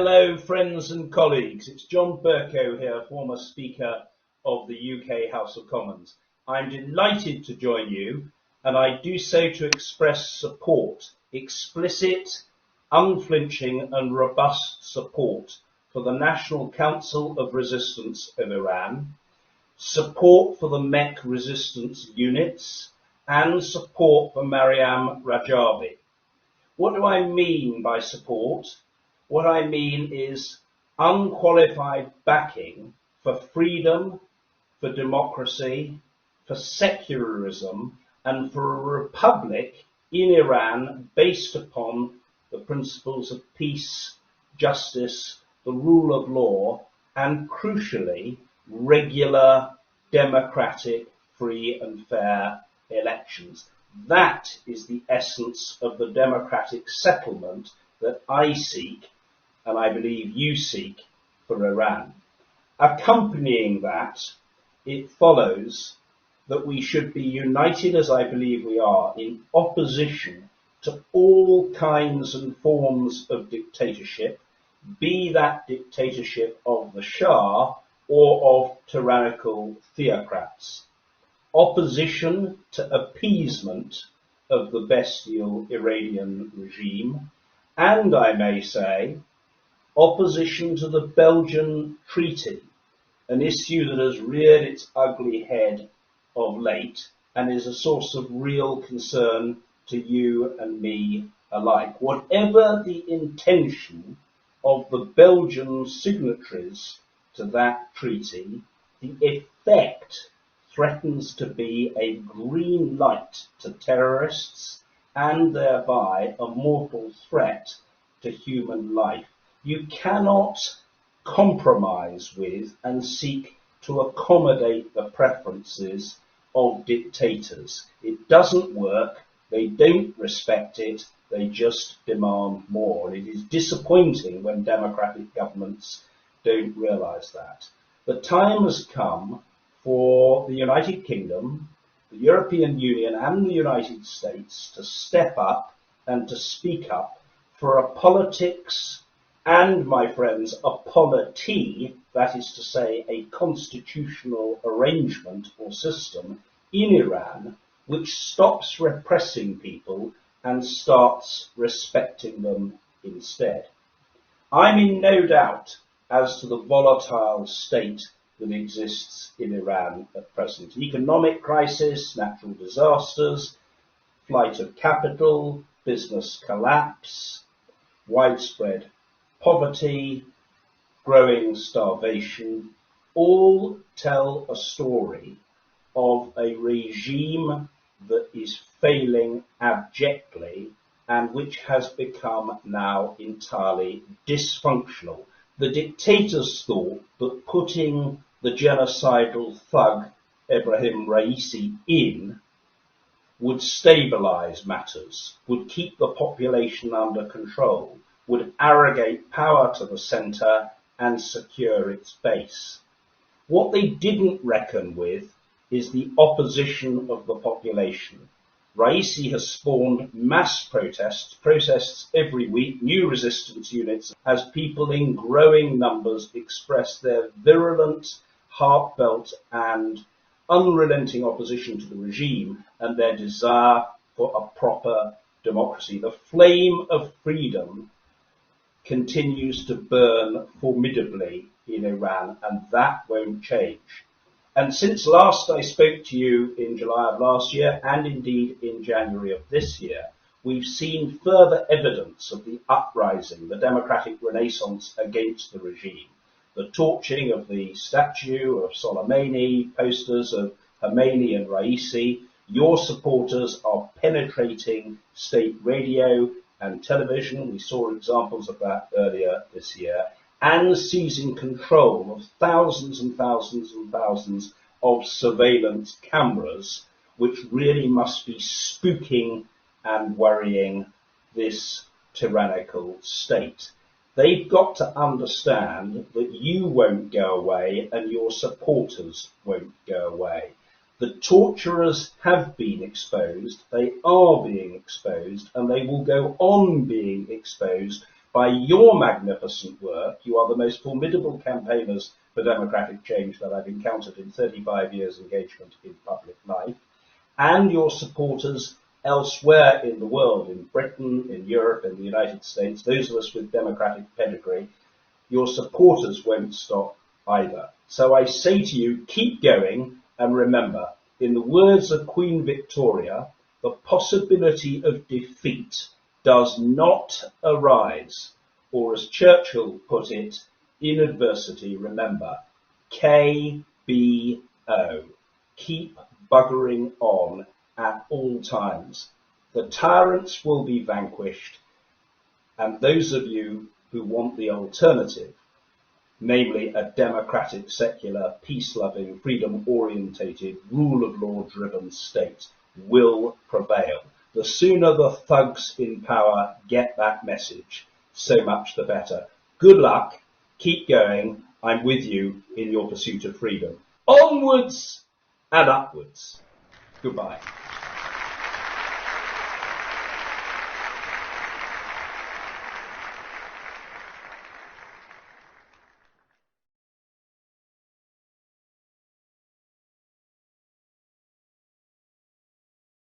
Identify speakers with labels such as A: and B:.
A: Hello friends and colleagues, it's John Bercow here, former Speaker of the UK House of Commons. I'm delighted to join you, and I do so to express support, explicit, unflinching and robust support for the National Council of Resistance of Iran, support for the MEK resistance units, and support for Maryam Rajavi. What do I mean by support? What I mean is unqualified backing for freedom, for democracy, for secularism, and for a republic in Iran based upon the principles of peace, justice, the rule of law, and crucially, regular, democratic, free and fair elections. That is the essence of the democratic settlement that I seek, and I believe you seek, for Iran. Accompanying that, it follows that we should be united, as I believe we are, in opposition to all kinds and forms of dictatorship, be that dictatorship of the Shah or of tyrannical theocrats. Opposition to appeasement of the bestial Iranian regime, and I may say, opposition to the Belgian Treaty, an issue that has reared its ugly head of late and is a source of real concern to you and me alike. Whatever the intention of the Belgian signatories to that treaty, the effect threatens to be a green light to terrorists and thereby a mortal threat to human life. You cannot compromise with and seek to accommodate the preferences of dictators. It doesn't work, they don't respect it, they just demand more. And it is disappointing when democratic governments don't realise that. The time has come for the United Kingdom, the European Union and the United States to step up and to speak up for a politics and, my friends, a polity, that is to say a constitutional arrangement or system in Iran which stops repressing people and starts respecting them instead. I'm in no doubt as to the volatile state that exists in Iran at present. Economic crisis, natural disasters, flight of capital, business collapse, widespread poverty, growing starvation, all tell a story of a regime that is failing abjectly and which has become now entirely dysfunctional. The dictators thought that putting the genocidal thug Ebrahim Raisi in would stabilise matters, would keep the population under control, would arrogate power to the centre and secure its base. What they didn't reckon with is the opposition of the population. Raisi has spawned mass protests every week, new resistance units, as people in growing numbers express their virulent, heartfelt and unrelenting opposition to the regime and their desire for a proper democracy. The flame of freedom continues to burn formidably in Iran, and that won't change. And since last I spoke to you in July of last year, and indeed in January of this year, we've seen further evidence of the uprising, the democratic renaissance against the regime. The torching of the statue of Soleimani, posters of Khomeini and Raisi. Your supporters are penetrating state radio and television. We saw examples of that earlier this year. And seizing control of thousands and thousands and thousands of surveillance cameras, which really must be spooking and worrying this tyrannical state. They've got to understand that you won't go away and your supporters won't go away. The torturers have been exposed, they are being exposed, and they will go on being exposed By your magnificent work, you are the most formidable campaigners for democratic change that I've encountered in 35 years engagement in public life, and your supporters elsewhere in the world, in Britain, in Europe, in the United States, those of us with democratic pedigree, your supporters won't stop either. So I say to you, keep going, and remember, in the words of Queen Victoria, the possibility of defeat does not arise, or as Churchill put it, in adversity, remember, KBO. Keep buggering on at all times. The tyrants will be vanquished, and those of you who want the alternative, namely a democratic, secular, peace-loving, freedom-orientated, rule-of-law-driven state, will prevail. The sooner the thugs in power get that message, so much the better. Good luck. Keep going. I'm with you in your pursuit of freedom. Onwards and upwards. Goodbye.